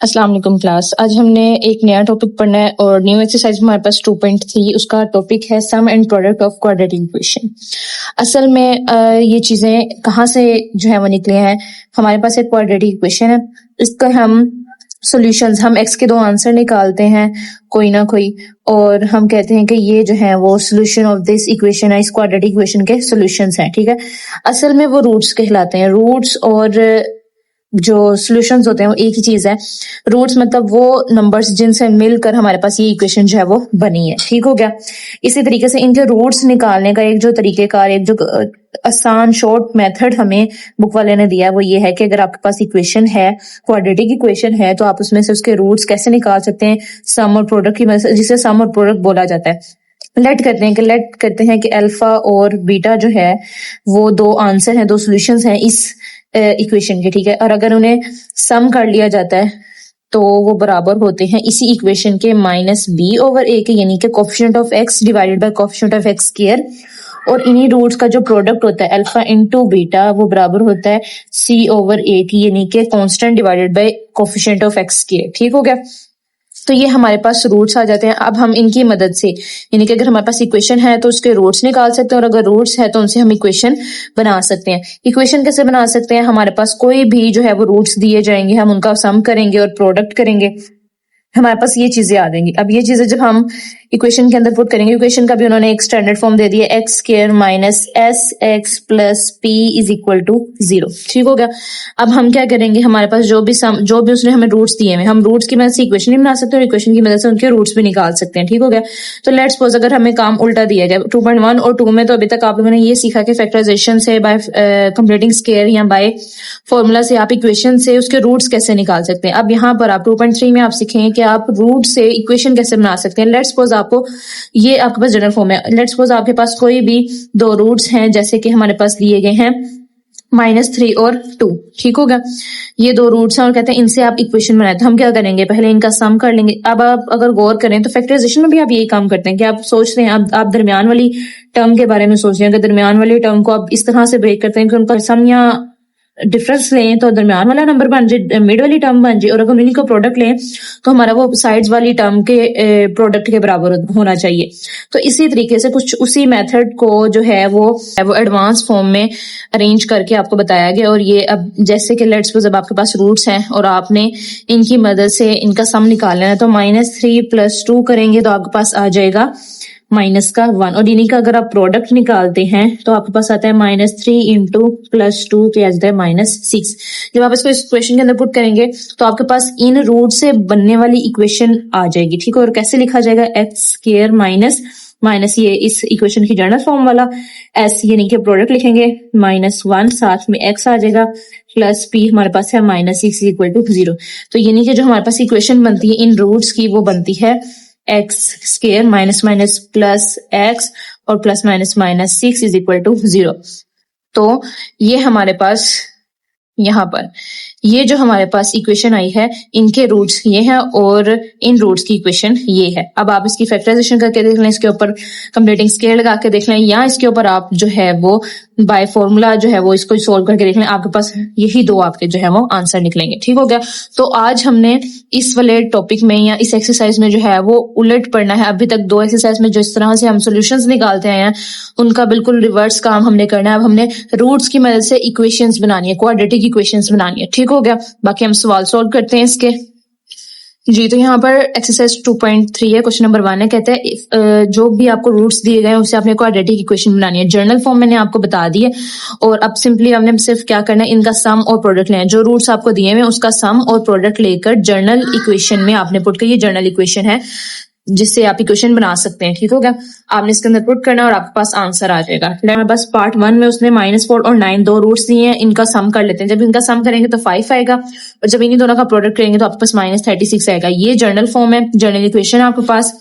अस्सलाम वालेकुम क्लास। आज हमने एक नया टॉपिक पढ़ना है और न्यू एक्सरसाइज हमारे पास 2.3 उसका टॉपिक है sum and product of quadratic equation. असल में ये चीजें कहाँ से जो है वो निकले हैं। हमारे पास एक क्वाड्रेटिक इक्वेशन है, इसका हम सॉल्यूशंस, हम एक्स के दो आंसर निकालते हैं कोई ना कोई, और हम कहते हैं कि ये जो है वो सोल्यूशन ऑफ दिस इक्वेशन है, इस क्वाड्रेटिक इक्वेशन के सॉल्यूशंस हैं। ठीक है, असल में वो रूट्स कहलाते हैं। रूट्स और जो सॉल्यूशंस होते हैं वो एक ही चीज है। रूट्स मतलब वो नंबर्स जिनसे मिलकर हमारे पास ये इक्वेशन जो है वो बनी है। ठीक हो गया। इसी तरीके से इनके रूट्स निकालने का एक जो तरीकेकार, एक जो आसान शॉर्ट मेथड हमें बुक वाले ने दिया है वो ये है कि अगर आपके पास इक्वेशन है, क्वाड्रेटिक इक्वेशन है, तो आप उसमें से उसके रूट्स कैसे निकाल सकते हैं, सम और प्रोडक्ट की मदद से, जिसे सम और प्रोडक्ट बोला जाता है। लेट करते हैं कि अल्फा और बीटा जो है वो दो आंसर हैं, दो सॉल्यूशंस हैं इस इक्वेशन के। ठीक है, और अगर उन्हें सम कर लिया जाता है तो वो बराबर होते हैं इसी इक्वेशन के -b/a के, यानी कि coefficient of x divided by coefficient of x square. और इन्हीं रूट्स का जो प्रोडक्ट होता है अल्फा इंटू बीटा वो बराबर होता है c/a की, यानी कि constant divided by coefficient of x square. ठीक हो गया। तो ये हमारे पास रूट्स आ जाते हैं। अब हम इनकी मदद से, यानी कि अगर हमारे पास इक्वेशन है तो उसके रूट्स निकाल सकते हैं, और अगर रूट्स है तो उनसे हम इक्वेशन बना सकते हैं। इक्वेशन कैसे बना सकते हैं? हमारे पास कोई भी जो है वो रूट्स दिए जाएंगे, हम उनका सम करेंगे और प्रोडक्ट करेंगे, हमारे पास ये चीजें आ जाएंगी। अब ये चीजें जब हम इक्वेशन के अंदर पुट करेंगे, इक्वेशन का भी उन्होंने एक स्टैंडर्ड फॉर्म दे दिया, x square minus s x plus p is equal to 0। ठीक हो गया। अब हम क्या करेंगे, हमारे पास जो भी उसने हमें रूट्स दिए हैं, हम रूट्स की मदद से इक्वेशन भी बना सकते हैं और इक्वेशन की मदद से उनके रूट्स भी निकाल सकते हैं। ठीक हो गया। तो लेट्स सपोज अगर हमें काम उल्टा दिया गया 2.1 और 2 में, तो अभी तक आप लोगों ने ये सीखा कि फैक्टराइजेशन से, बाय कंप्लीटिंग स्क्वायर या बाय फॉर्मूला से आप इक्वेशन से उसके रूट्स कैसे निकाल सकते हैं। अब यहाँ पर आप 2.3 में आप सीखेंगे कि आप रूट से इक्वेशन कैसे बना सकते हैं। लेट्स सपोज आपको ये आपके पास जनरल फॉर्म है, लेट्स सपोज आपके पास कोई भी दो रूट्स हैं, जैसे कि हमारे पास दिए गए हैं -3 और 2। ठीक होगा। ये दो रूट्स हैं और कहते हैं इनसे आप इक्वेशन बनाए। तो हम क्या करेंगे, पहले इनका सम कर लेंगे। अब आप अगर गौर करें तो फैक्टराइजेशन में भी आप यही काम करते हैं कि आप सोचते हैं, आप दरमियान वाली टर्म के बारे में सोच रहे हैं कि दरमियान वाली टर्म को आप इस तरह से ब्रेक करते हैं कि उनका सम या डिफरेंस लें तो दरमियान वाला नंबर बन जाए, मिड वाली टर्म बन जाए, और अगर इन्हीं का प्रोडक्ट लें तो हमारा वो साइड्स वाली टर्म के प्रोडक्ट के बराबर होना चाहिए। तो इसी तरीके से कुछ उसी मेथड को जो है वो एडवांस फॉर्म में अरेंज करके आपको बताया गया। और ये अब जैसे कि लेट्स सपोज अब आपके पास रूट्स हैं और आपने इनकी मदद से इनका सम निकालना है, तो -3 + 2 करेंगे तो आपके पास आ जाएगा -1, और इन्हीं का अगर आप प्रोडक्ट निकालते हैं तो आपके पास आता है -3 इंटू +2 पे आ जाता है -6। जब आप इसको इस इक्वेशन के अंदर पुट करेंगे तो आपके पास इन रूट से बनने वाली इक्वेशन आ जाएगी। ठीक है, और कैसे लिखा जाएगा, एक्स स्क्वायर माइनस ये इस इक्वेशन की जनरल फॉर्म वाला एस, यानी कि प्रोडक्ट लिखेंगे -1, साथ में एक्स आ जाएगा प्लस पी, हमारे पास है -6 इक्वल टू 0। तो यानी कि जो हमारे पास इक्वेशन बनती है इन रूट्स की वो बनती है x square minus plus x और प्लस -6 इज इक्वल टू 0। तो ये हमारे पास यहाँ पर ये जो हमारे पास इक्वेशन आई है, इनके रूट्स ये हैं और इन रूट्स की इक्वेशन ये है। अब आप इसकी फैक्टराइजेशन करके देख लें, इसके ऊपर कंप्लीटिंग स्क्वायर लगा के देख लें, या इसके ऊपर आप जो है वो बाय फॉर्मूला जो है वो इसको सोल्व करके देख लें, आपके पास यही दो आपके जो है वो आंसर निकलेंगे। ठीक हो गया। तो आज हमने इस वाले टॉपिक में या इस एक्सरसाइज में जो है वो उलट पढ़ना है। अभी तक दो एक्सरसाइज में जिस तरह से हम सॉल्यूशंस निकालते हैं उनका बिल्कुल रिवर्स काम हमने करना है। अब हमने रूट्स की मदद से इक्वेशंस बनानी है, क्वाड्रेटिक इक्वेशंस बनानी है। ठीक हो गया। बाकी हम सवाल सॉल्व करते हैं इसके। जी, तो यहाँ पर एक्सरसाइज 2.3 है, क्वेश्चन नंबर 1 है। कहते हैं जो भी आपको रूट्स दिए गए हैं उससे आपने क्वाड्रेटिक इक्वेशन बनानी है। जर्नल फॉर्म मैंने आपको बता दी है, और अब सिंपली हमने सिर्फ क्या करना है, इनका सम और प्रोडक्ट लेना है। जो रूट्स आपको दिए हुए उसका सम और प्रोडक्ट लेकर जर्नल इक्वेशन में आपने पुट कर, ये जर्नल इक्वेशन है जिससे आप इक्वेशन बना सकते हैं। ठीक हो गया। आपने इसके अंदर पुट करना और आपके पास आंसर आ जाएगा। हमारे पास पार्ट 1 में उसने -4 और 9 दो रूट्स दिए हैं, इनका सम कर लेते हैं। जब इनका सम करेंगे तो 5 आएगा, और जब इन्हीं दोनों का प्रोडक्ट करेंगे तो आपके पास -36 आएगा। ये जर्नल फॉर्म है, जर्नल इक्वेशन है आपके पास।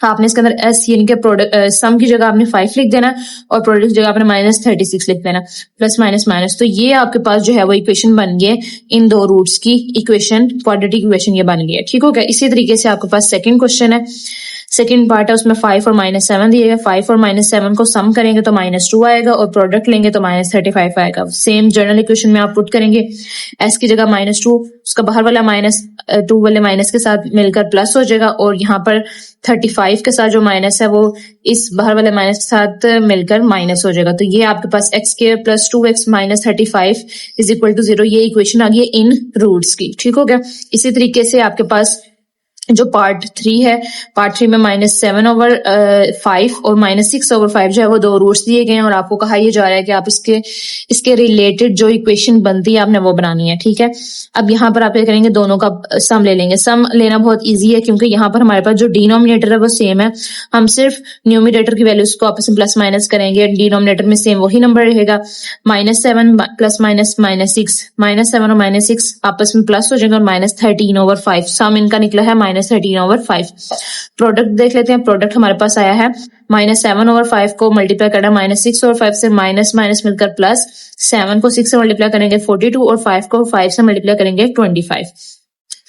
आपने इसके अंदर एस यानी कि प्रोडक्ट सम की जगह आपने 5 लिख देना और प्रोडक्ट की जगह आपने -36 लिख देना, प्लस माइनस माइनस। तो ये आपके पास जो है वो इक्वेशन बन गई है, इन दो रूट्स की इक्वेशन, क्वाड्रेटिक इक्वेशन ये बन गई है। ठीक हो गया। इसी तरीके से आपके पास सेकंड क्वेश्चन है, सेकंड पार्ट है, उसमें 5 और -7 दिए गए। 5 और -7 को सम करेंगे तो -2 आएगा और प्रोडक्ट लेंगे तो -35 आएगा। सेम जनरल इक्वेशन में आप पुट करेंगे, एस की जगह -2, उसका बाहर वाला -2 वाले माइनस के साथ मिलकर प्लस हो जाएगा और यहाँ पर 35 के साथ जो माइनस है वो इस बाहर वाले माइनस के साथ मिलकर माइनस हो जाएगा। तो ये आपके पास x² + 2x - 35 = 0, ये इक्वेशन आ गई इन रूट्स की। ठीक हो गया। इसी तरीके से आपके पास जो पार्ट 3 है, पार्ट 3 में -7/5 और -6/5 जो है वो दो रूट्स दिए गए हैं और आपको कहा यह जा रहा है कि आप इसके रिलेटेड जो इक्वेशन बनती है आपने वो बनानी है। ठीक है। अब यहाँ पर आप क्या करेंगे, दोनों का सम ले लेंगे। सम लेना बहुत इजी है क्योंकि यहाँ पर हमारे पास जो डिनोमिनेटर है वो सेम है, हम सिर्फ न्यूमिनेटर की वैल्यूज को आपस में प्लस माइनस करेंगे, डिनोमिनेटर में सेम वही नंबर रहेगा। -7 + -6, -7 और -6 आपस में प्लस हो जाएंगे और -13/5, सम इनका निकला है -13/5। प्रोडक्ट देख लेते हैं। प्रोडक्ट हमारे पास आया है -7/5 को मल्टीप्लाई करना -6/5 से, माइनस माइनस मिलकर प्लस, 7 को 6 से मल्टीप्लाई करेंगे 42 और 5 को 5 से मल्टीप्लाई करेंगे 25।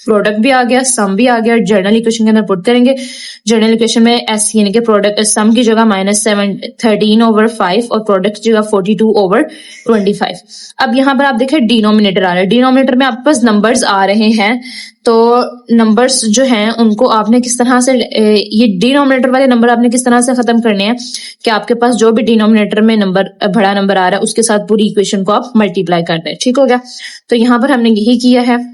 प्रोडक्ट भी आ गया, सम भी आ गया, जर्नल इक्वेशन के अंदर पुट करेंगे। जर्नल इक्वेशन में एस यानी कि प्रोडक्ट सम की जगह -13/5 और प्रोडक्ट की जगह 42/25। अब यहाँ पर आप देखें डिनोमिनेटर आ रहा है, डिनोमिनेटर में आपके पास नंबर्स आ रहे हैं, तो नंबर्स जो हैं उनको आपने किस तरह से, ये डिनोमिनेटर वाले नंबर आपने किस तरह से खत्म करने हैं कि आपके पास जो भी डिनोमिनेटर में नंबर बड़ा नंबर आ रहा है उसके साथ पूरी इक्वेशन को आप मल्टीप्लाई कर दें। ठीक हो गया। तो यहाँ पर हमने यही किया है,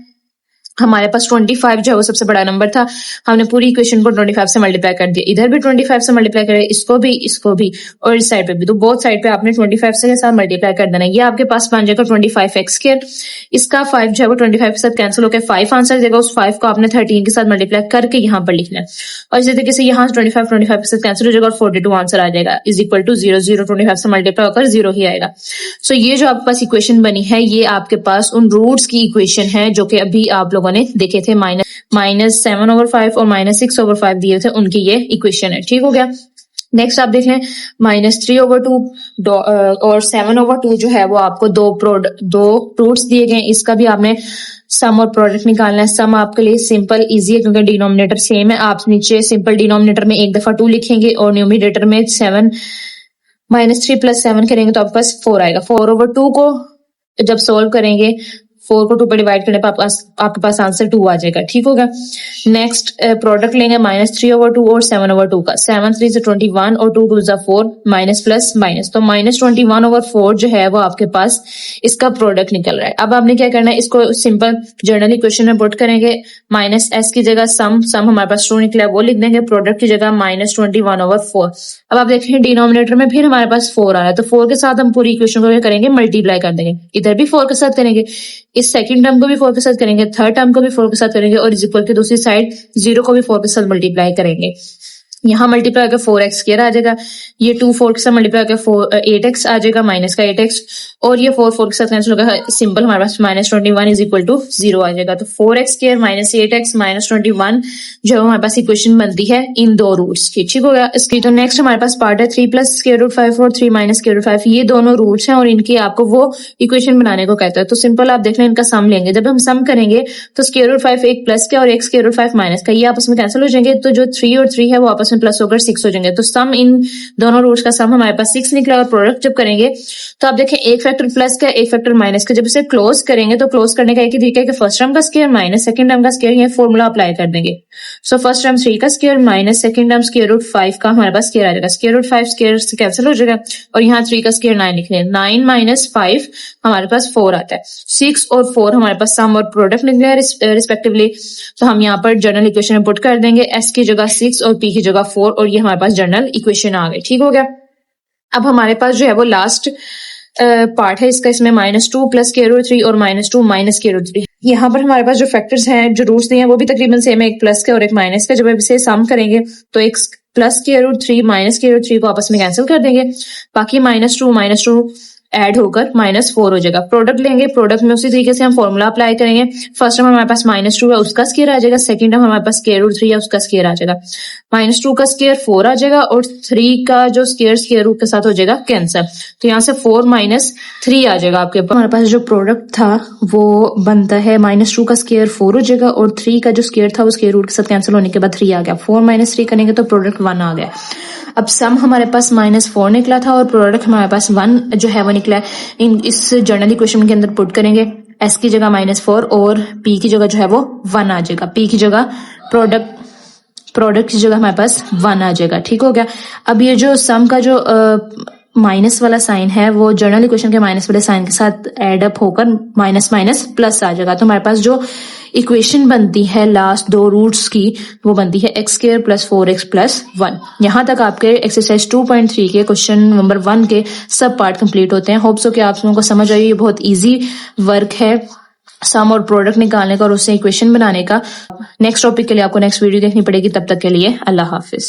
हमारे पास 25 जो है वो सबसे बड़ा नंबर था, हमने पूरी इक्वेशन को 25 से मल्टीप्लाई कर दिया। इधर भी 25 से मल्टीप्लाई करें, इसको भी और इस साइड पे भी, तो बोथ साइड पे आपने 25 से साथ मल्टीप्लाई कर देना। ये आपके पास बन जाएगा 25x²। इसका 5 जो है वो 25 के साथ कैंसिल होकर 5 आंसर देगा। उस 5 को आपने 13 के साथ मल्टीप्लाई करके यहाँ पर लिखना है और इसी तरीके से यहाँ 25 के साथ कैंसिल हो जाएगा और 42 आंसर आ जाएगा, = 0 0 25 से मल्टीप्लाई होकर 0 ही आएगा। सो ये जो आपके पास इक्वेशन बनी है ये आपके पास उन रूट्स की इक्वेशन है जो कि अभी आप लोगों ने देखे थे, -7/5 और -6/5 दिए थे, उनकी ये इक्वेशन है। ठीक हो गया। नेक्स्ट आप देख लें, -3/2 और 7/2 जो है वो आपको दो रूट्स दिए गए। इसका भी आपने सम और प्रोडक्ट निकालना है। सम आपके लिए सिंपल इजी है क्योंकि डिनोमिनेटर सेम है। आप नीचे सिंपल डिनोमिनेटर में एक दफा 2 लिखेंगे और न्यूमिनेटर में 7 -3 + 7 करेंगे तो आपके पास 4 आएगा। 4/2 को जब सोल्व करेंगे, 4 को 2 पर डिवाइड करने पर आपके पास आंसर 2 आ जाएगा। ठीक होगा। नेक्स्ट प्रोडक्ट लेंगे -3/2 और 7/2 का। 7 3 से 21 और 2 2 4, माइनस प्लस माइनस, तो -21/4 जो है वो आपके पास इसका प्रोडक्ट निकल रहा है। अब आपने क्या करना है, इसको सिंपल जर्नल इक्वेशन में पुट करेंगे। -s की जगह सम हमारे पास 2 निकला है वो लिख देंगे, प्रोडक्ट की जगह -21/4। अब आप देखें डिनोमिनेटर में फिर हमारे पास 4 आ रहा है, तो 4 के साथ हम पूरी इक्वेशन को करेंगे मल्टीप्लाई कर देंगे। इधर भी 4 के साथ करेंगे, इस सेकंड टर्म को भी 4 के साथ करेंगे, थर्ड टर्म को भी 4 के साथ करेंगे और इज इक्वल की दूसरी साइड 0 को भी 4 के साथ मल्टीप्लाई करेंगे। यहाँ मल्टीप्लाई होकर 4x² आ जाएगा, ये 2 4 के साथ मल्टीप्लाई होकर 8x आ जाएगा, माइनस का 8x, और ये 4 4 के साथ कैंसिल होगा, सिंपल हमारे पास -21 = 0 आ जाएगा। तो 4x² - 8x - 21 जो हमारे पास इक्वेशन बनती है इन दो रूट्स की। ठीक हो गया इसकी। तो नेक्स्ट हमारे पास पार्ट है 3 + √5 और 3 - √5। ये दोनों रूट्स हैं और इनकी आपको वो इक्वेशन बनाने को कहता है। तो सिंपल आप देख लें, इनका सम लेंगे। जब हम सम करेंगे तो √5 एक प्लस का और एक √5 माइनस का, ये आपस में कैंसिल हो जाएंगे, तो जो 3 और 3 है वो आपस में प्लस होकर 6 हो जाएंगे। तो सम इन दोनों रूट्स का सम हमारे पास 6 निकला और प्रोडक्ट जब करेंगे तो आप देखें एक फैक्टर प्लस का एक फैक्टर माइनस का, जब इसे क्लोज करेंगे तो क्लोज करने का एक ही तरीका है कि फर्स्ट टर्म का स्क्वायर माइनस सेकंड टर्म का स्क्वायर, ये फॉर्मूला अप्लाई कर देंगे। सो फर्स्ट टर्म 3 का स्क्वायर माइनस सेकंड टर्म √5 का हमारे पास स्क्वायर आ जाएगा, √5 स्क्वायर से कैंसिल हो जाएगा और यहाँ 3 का स्क्वायर 9 लिख लें, 9 - 5 हमारे पास 4 आता है। 6 और 4 हमारे पास सम और प्रोडक्ट निकले हैं रिस्पेक्टिवली। तो हम यहाँ पर जनरल इक्वेशन में पुट कर देंगे, s की जगह 6 और p की जगह 4 और ये हमारे पास जनरल इक्वेशन आ गई। ठीक हो गया। अब हमारे पास जो है वो लास्ट पार्ट है इसका, इसमें -2 + √3 और -2 - √3। यहाँ पर हमारे पास जो फैक्टर्स हैं, जो रूट्स दिए हैं वो भी तकरीबन सेम है, एक प्लस का और एक माइनस का। जब आप इसे सम करेंगे तो एक +√3 - √3 को आपस में कैंसिल कर देंगे, बाकी -2 - 2 ऐड होकर -4 हो जाएगा। प्रोडक्ट लेंगे, प्रोडक्ट में उसी तरीके से हम फॉर्मूला अप्लाई करेंगे। फर्स्ट टर्म हमारे पास -2 है, उसका स्क्वायर आ जाएगा। सेकंड टर्म हमारे पास स्क्वायर रूट 3 है, उसका स्क्वायर आ जाएगा। -2 का स्क्वायर 4 आ जाएगा और 3 का जो स्क्वायर रूट के साथ हो जाएगा कैंसिल। तो यहाँ से 4 - 3 आ जाएगा आपके पास। हमारे पास जो प्रोडक्ट था वो बनता है -2 का स्क्वायर 4 हो जाएगा और 3 का जो स्क्वायर था वो स्क्वायर रूट के साथ कैंसिल होने के बाद 3 आ गया। 4 - 3 करेंगे तो प्रोडक्ट 1 आ गया। अब सम हमारे पास -4 निकला था और प्रोडक्ट हमारे पास 1 जो है वो निकला है। इस जर्नल इक्वेशन के अंदर पुट करेंगे, s की जगह -4 और p की जगह जो है वो 1 आ जाएगा। p की जगह प्रोडक्ट की जगह हमारे पास 1 आ जाएगा। ठीक हो गया। अब ये जो सम का जो माइनस वाला साइन है वो जर्नल इक्वेशन के माइनस वाले साइन के साथ एड अप होकर माइनस माइनस प्लस आ जाएगा। तो हमारे पास जो इक्वेशन बनती है लास्ट 2 रूट्स की वो बनती है x² + 4x + 1। यहाँ तक आपके एक्सरसाइज 2.3 के क्वेश्चन नंबर 1 के सब पार्ट कंप्लीट होते हैं। होप्स हो कि आप लोगों को समझ आई। ये बहुत इजी वर्क है सम और प्रोडक्ट निकालने का और उससे इक्वेशन बनाने का। नेक्स्ट टॉपिक के लिए आपको नेक्स्ट वीडियो देखनी पड़ेगी। तब तक के लिए अल्लाह हाफिज।